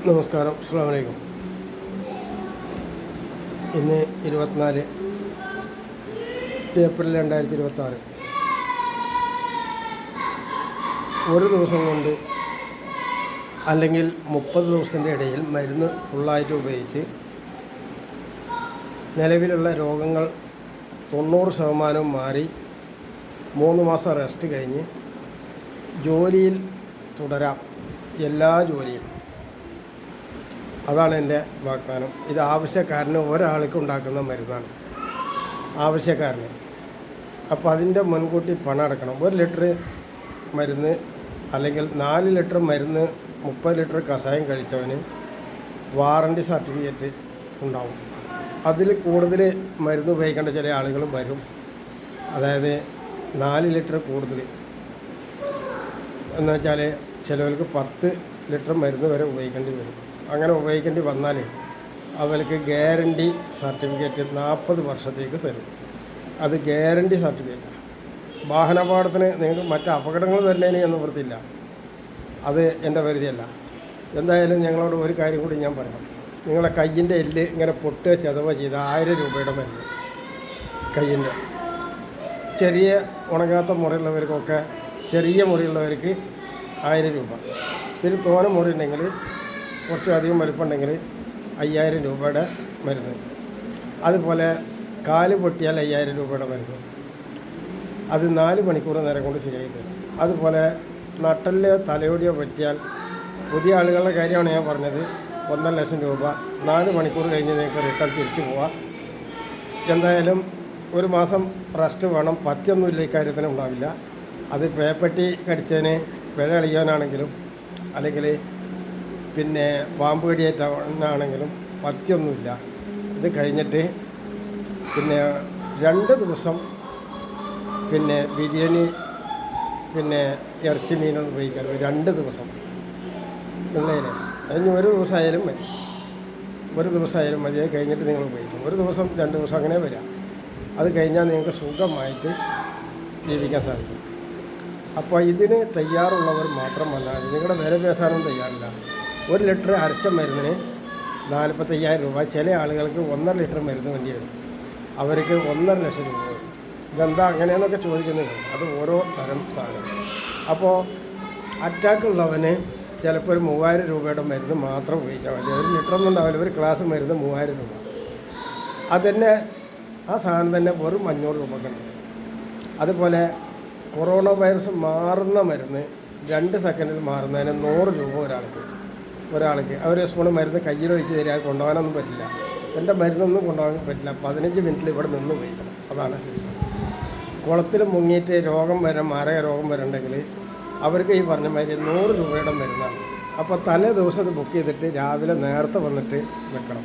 നമസ്കാരം, അസ്സലാമു അലൈക്കും. ഇന്ന് 24 ഏപ്രിൽ 2026. ഒരു ദിവസം കൊണ്ട് അല്ലെങ്കിൽ 30 ദിവസത്തിൻ്റെ ഇടയിൽ മരുന്ന് ഫുള്ളായിട്ട് ഉപയോഗിച്ച് നിലവിലുള്ള രോഗങ്ങൾ 90% മാറി 3 മാസം റെസ്റ്റ് കഴിഞ്ഞ് ജോലിയിൽ തുടരാം. എല്ലാ ജോലിയും. അതാണ് എൻ്റെ വാഗ്ദാനം. ഇത് ആവശ്യക്കാരന് ഒരാൾക്ക് ഉണ്ടാക്കുന്ന മരുന്നാണ്. ആവശ്യക്കാരന്. അപ്പോൾ അതിൻ്റെ മുൻകൂട്ടി പണം അടക്കണം. 1 ലിറ്റർ മരുന്ന് അല്ലെങ്കിൽ 4 ലിറ്റർ മരുന്ന് 30 ലിറ്റർ കഷായം കഴിച്ചവന് വാറണ്ടി സർട്ടിഫിക്കറ്റ് ഉണ്ടാവും. അതിൽ കൂടുതൽ മരുന്ന് ഉപയോഗിക്കേണ്ട ചില ആളുകൾ വരും. അതായത് 4 ലിറ്റർ കൂടുതൽ എന്ന് വെച്ചാൽ ചിലവർക്ക് 10 ലിറ്റർ മരുന്ന് വരെ ഉപയോഗിക്കേണ്ടി വരും. അങ്ങനെ ഉപയോഗിക്കേണ്ടി വന്നാൽ അവർക്ക് ഗ്യാരണ്ടി സർട്ടിഫിക്കറ്റ് 40 വർഷത്തേക്ക് തരും. അത് ഗ്യാരണ്ടി സർട്ടിഫിക്കറ്റാണ്. വാഹനാപകടത്തിന് നിങ്ങൾക്ക് മറ്റ് അപകടങ്ങൾ വരുന്നതിന് എന്ന് വൃത്തിയില്ല. അത് എൻ്റെ പരിധിയല്ല. എന്തായാലും ഞങ്ങളോട് ഒരു കാര്യം കൂടി ഞാൻ പറയാം. നിങ്ങളുടെ കയ്യിൻ്റെ എല്ല് ഇങ്ങനെ പൊട്ടുക ചതവ ചെയ്ത 1000 രൂപയുടെ മരുന്ന്. കയ്യിൻ്റെ ചെറിയ ഉണങ്ങാത്ത മുറിയുള്ളവർക്കൊക്കെ, ചെറിയ മുറിയുള്ളവർക്ക് 1000 രൂപ. ഇതിൽ തോന മുറി ഉണ്ടെങ്കിൽ, കുറച്ചധികം വലിപ്പമുണ്ടെങ്കിൽ 5000 രൂപയുടെ മരുന്ന്. അതുപോലെ കാല് പൊട്ടിയാൽ 5000 രൂപയുടെ മരുന്ന്. അത് 4 മണിക്കൂർ നേരം കൊണ്ട് ശരിയായി തരും. അതുപോലെ നട്ടലിൽ തലയോടിയോ പറ്റിയാൽ, പുതിയ ആളുകളുടെ കാര്യമാണ് ഞാൻ പറഞ്ഞത്, 1.5 ലക്ഷം രൂപ 4 മണിക്കൂർ കഴിഞ്ഞ് നിങ്ങൾക്ക് റിട്ടേൺ തിരിച്ചു പോവാം. എന്തായാലും ഒരു മാസം റെസ്റ്റ് വേണം. പത്യൊന്നുമില്ല ഇക്കാര്യത്തിന് ഉണ്ടാവില്ല. അത് പേപ്പട്ടി കടിച്ചതിന് പിഴ അളിയാനാണെങ്കിലും അല്ലെങ്കിൽ പിന്നെ പാമ്പ് കടിയേറ്റാണെങ്കിലും പത്യൊന്നുമില്ല. ഇത് കഴിഞ്ഞിട്ട് പിന്നെ 2 ദിവസം പിന്നെ ബിരിയാണി പിന്നെ ഇറച്ചി മീനൊന്നും ഉപയോഗിക്കരുത്. 2 ദിവസം പിള്ളേരെ അതിന് 1 ദിവസമായാലും മതി. 1 ദിവസമായാലും മതി. അത് കഴിഞ്ഞിട്ട് നിങ്ങൾ ഉപയോഗിക്കും. 1 ദിവസം 2 ദിവസം അങ്ങനെ വരാം. അത് കഴിഞ്ഞാൽ നിങ്ങൾക്ക് സുഖമായിട്ട് ജീവിക്കാൻ സാധിക്കും. അപ്പോൾ ഇതിന് തയ്യാറുള്ളവർ മാത്രം വന്നാൽ നിങ്ങളുടെ വില പേശാനും തയ്യാറില്ല. 1 ലിറ്റർ അരച്ച മരുന്നിന് 45,000 രൂപ. ചില ആളുകൾക്ക് 1.5 ലിറ്റർ മരുന്ന് വേണ്ടി വരും. അവർക്ക് 1.5 ലക്ഷം രൂപ വരും. ഇതെന്താ അങ്ങനെയെന്നൊക്കെ ചോദിക്കുന്നത്. അത് ഓരോ തരം സാധനം. അപ്പോൾ അറ്റാക്ക് ഉള്ളവന് ചിലപ്പോൾ ഒരു 3000 രൂപയുടെ മരുന്ന് മാത്രം ഉപയോഗിച്ചാൽ മതി. 1 ലിറ്ററൊന്നും ഉണ്ടാവില്ല. ഒരു ഗ്ലാസ് മരുന്ന് 3000 രൂപ. അതന്നെ ആ സാധനം തന്നെ വെറും 500 രൂപക്കുണ്ട്. അതുപോലെ കൊറോണ വൈറസ് മാറുന്ന മരുന്ന് 2 സെക്കൻഡിൽ മാറുന്നതിന് 100 രൂപ ഒരാൾക്ക്. അവർ സ്പൂണ് മരുന്ന് കയ്യിൽ ഒഴിച്ച് തരിക. കൊണ്ടുപോകാനൊന്നും പറ്റില്ല. എൻ്റെ മരുന്നൊന്നും കൊണ്ടുപോകാൻ പറ്റില്ല. 15 മിനിറ്റിൽ ഇവിടെ നിന്ന് ഉപയോഗിക്കണം. അതാണ് ഫീസ്. കുളത്തിൽ മുങ്ങിയിട്ട് മാരക രോഗം വരണ്ടെങ്കിൽ അവർക്ക് ഈ പറഞ്ഞ മാതിരി 100 രൂപയുടെ മരുന്നാണ്. അപ്പോൾ തലേ ദിവസം അത് ബുക്ക് ചെയ്തിട്ട് രാവിലെ നേരത്തെ വന്നിട്ട് വെക്കണം.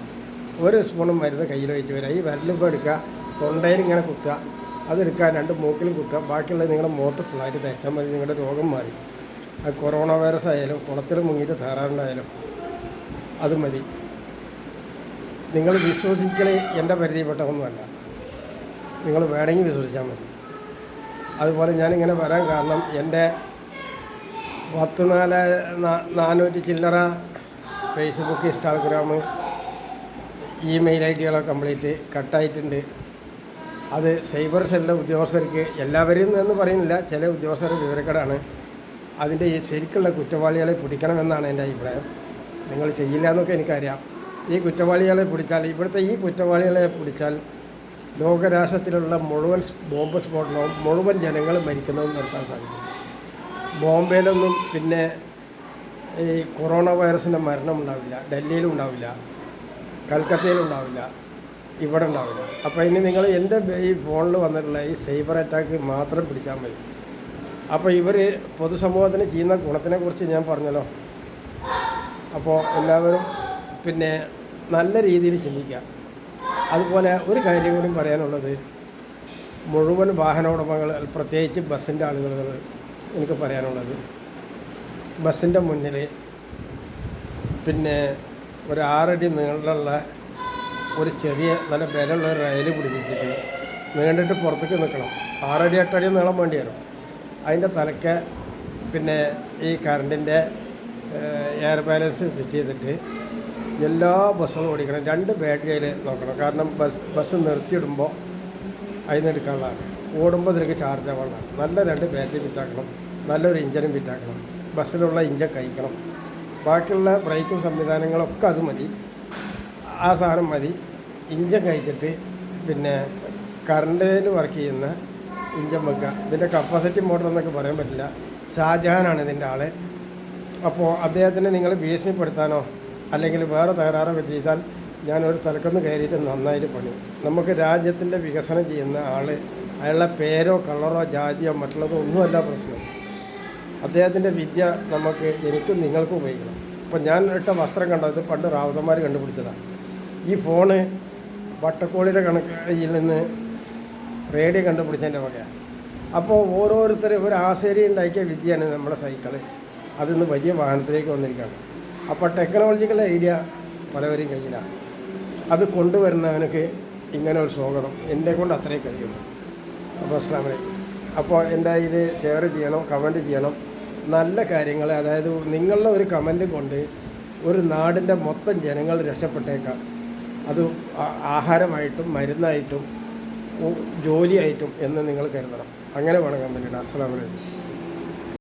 1 സ്പൂണും മരുന്ന് കയ്യിൽ വെച്ച് വരിക. ഈ വിരലിപ്പോൾ എടുക്കുക, തൊണ്ടയിൽ ഇങ്ങനെ കുത്തുക, അതെടുക്കുക, 2 മൂക്കിലും കുത്തുക. ബാക്കിയുള്ളത് നിങ്ങളുടെ മുഖത്ത് ഫുള്ളായിട്ട് തേച്ചാൽ മതി. നിങ്ങളുടെ രോഗം മാറി. അത് കൊറോണ വൈറസ് ആയാലും കുളത്തിൽ മുങ്ങിയിട്ട് തേറാറുണ്ടായാലും അത് മതി. നിങ്ങൾ വിശ്വസിക്കൽ എൻ്റെ പരിധിപ്പെട്ടതൊന്നുമല്ല. നിങ്ങൾ വേണമെങ്കിൽ വിശ്വസിച്ചാൽ മതി. അതുപോലെ ഞാനിങ്ങനെ വരാൻ കാരണം എൻ്റെ 400 ചില്ലറ ഫേസ്ബുക്ക്, ഇൻസ്റ്റാഗ്രാം, ഇമെയിൽ ഐഡികളൊക്കെ കംപ്ലീറ്റ് കട്ടായിട്ടുണ്ട്. അത് സൈബർ സെല്ലിലെ ഉദ്യോഗസ്ഥർക്ക്, എല്ലാവരും എന്ന് പറയുന്നില്ല, ചില ഉദ്യോഗസ്ഥരുടെ വിവരക്കേടാണ്. അതിൻ്റെ ഈ ശരിക്കുള്ള കുറ്റവാളികളെ പിടിക്കണമെന്നാണ് എൻ്റെ അഭിപ്രായം. നിങ്ങൾ ചെയ്യില്ല എന്നൊക്കെ എനിക്കറിയാം. ഈ കുറ്റവാളികളെ പിടിച്ചാൽ, ഇവിടുത്തെ ഈ കുറ്റവാളികളെ പിടിച്ചാൽ ലോകരാഷ്ട്രത്തിലുള്ള മുഴുവൻ ബോംബ് സ്ഫോടനവും മുഴുവൻ ജനങ്ങൾ മരിക്കുന്നതും നിർത്താൻ സാധിക്കും. ബോംബെയിലൊന്നും പിന്നെ ഈ കൊറോണ വൈറസിൻ്റെ മരണം ഉണ്ടാവില്ല. ഡൽഹിയിലും ഉണ്ടാവില്ല, കൽക്കത്തയിലുണ്ടാവില്ല, ഇവിടെ ഉണ്ടാവില്ല. അപ്പോൾ ഇനി നിങ്ങൾ എൻ്റെ ഈ ഫോണിൽ വന്നിട്ടുള്ള ഈ സൈബർ അറ്റാക്ക് മാത്രം പിടിച്ചാൽ മതി. അപ്പോൾ ഇവർ പൊതുസമൂഹത്തിന് ചെയ്യുന്ന ഗുണത്തിനെക്കുറിച്ച് ഞാൻ പറഞ്ഞല്ലോ. അപ്പോൾ എല്ലാവരും പിന്നെ നല്ല രീതിയിൽ ചിന്തിക്കുക. അതുപോലെ ഒരു കാര്യം കൂടി പറയാനുള്ളത്, മുഴുവൻ വാഹന ഉടമകൾ, പ്രത്യേകിച്ച് ബസ്സിൻ്റെ ആളുകൾ, എനിക്ക് പറയാനുള്ളത്, ബസ്സിൻ്റെ മുന്നിൽ പിന്നെ ഒരു 6 അടി നീളമുള്ള ഒരു ചെറിയ നല്ല ബലമുള്ള ഒരു റെയിൽ പിടിപ്പിച്ചിട്ട് നീണ്ടിട്ട് പുറത്തേക്ക് നിൽക്കണം. 6 അടി 8 അടി നീളം വേണ്ടി വരും. അതിൻ്റെ തലയ്ക്ക് പിന്നെ ഈ കറണ്ടിൻ്റെ എയർ ബാലൻസ് ഫിറ്റ് ചെയ്തിട്ട് എല്ലാ ബസ്സുകളും ഓടിക്കണം. 2 ബാറ്ററി അതിൽ നോക്കണം. കാരണം ബസ് നിർത്തിയിടുമ്പോൾ അതിന് എടുക്കാനുള്ളതാണ്. ഓടുമ്പോൾ ഇതിലേക്ക് ചാർജ് ആവാനുള്ളതാണ്. നല്ല 2 ബാറ്ററി ഫിറ്റാക്കണം. നല്ലൊരു ഇഞ്ചനും ഫിറ്റാക്കണം. ബസ്സിലുള്ള ഇഞ്ചൻ കഴിക്കണം. ബാക്കിയുള്ള ബ്രേക്കും സംവിധാനങ്ങളൊക്കെ അത് മതി. ആ സാധനം മതി. ഇഞ്ചൻ കഴിച്ചിട്ട് പിന്നെ കറണ്ടിൽ വർക്ക് ചെയ്യുന്ന ഇഞ്ചൻ വെക്കുക. ഇതിൻ്റെ കപ്പാസിറ്റി മോട്ടർ എന്നൊക്കെ പറയാൻ പറ്റില്ല. ഷാജഹാനാണ് ഇതിൻ്റെ ആൾ. അപ്പോൾ അദ്ദേഹത്തിനെ നിങ്ങൾ ഭീഷണിപ്പെടുത്താനോ അല്ലെങ്കിൽ വേറെ തകരാറൊക്കെ ചെയ്താൽ ഞാനൊരു തലക്കൊന്ന് കയറിയിട്ട് നന്നായിട്ട് പണി. നമുക്ക് രാജ്യത്തിൻ്റെ വികസനം ചെയ്യുന്ന ആൾ, അയാളുടെ പേരോ കളറോ ജാതിയോ മറ്റുള്ളതോ ഒന്നുമല്ല പ്രശ്നം. അദ്ദേഹത്തിൻ്റെ വിദ്യ എനിക്കും നിങ്ങൾക്കും ഉപയോഗിക്കണം. ഇപ്പം ഞാൻ ഇട്ട വസ്ത്രം കണ്ടത് പണ്ട് റാവുതന്മാർ കണ്ടുപിടിച്ചതാണ്. ഈ ഫോണ് വട്ടക്കോളിയുടെ കണക്കിൽ നിന്ന് റേഡിയോ കണ്ടുപിടിച്ചതിൻ്റെ വകയാണ്. അപ്പോൾ ഓരോരുത്തരും ഒരു ആശേരി ഉണ്ടാക്കിയ വിദ്യയാണ് നമ്മുടെ സൈക്കിള്. അതിന്ന് വലിയ വാഹനത്തിലേക്ക് വന്നിരിക്കുകയാണ്. അപ്പോൾ ടെക്നോളജിക്കൽ ഐഡിയ പലവരും കയ്യിലാണ്. അത് കൊണ്ടുവരുന്നവനക്ക് ഇങ്ങനെ ഒരു സ്വാഗതം. എന്നെ കൊണ്ട് അത്രയും കഴിയുള്ളൂ. അപ്പോൾ അസ്സലാമു അലൈക്കും. അപ്പോൾ എൻ്റെ ഇത് ഷെയർ ചെയ്യണം, കമൻറ്റ് ചെയ്യണം. നല്ല കാര്യങ്ങൾ, അതായത് നിങ്ങളുടെ ഒരു കമൻറ്റ് കൊണ്ട് ഒരു നാടിൻ്റെ മൊത്തം ജനങ്ങൾ രക്ഷപ്പെട്ടേക്കാം. അത് ആഹാരമായിട്ടും മരുന്നായിട്ടും ജോലിയായിട്ടും എന്ന് നിങ്ങൾ കരുതണം. അങ്ങനെ വേണം കമൻറ്റ് ഇടാം. അസ്സലാമു അലൈക്കും.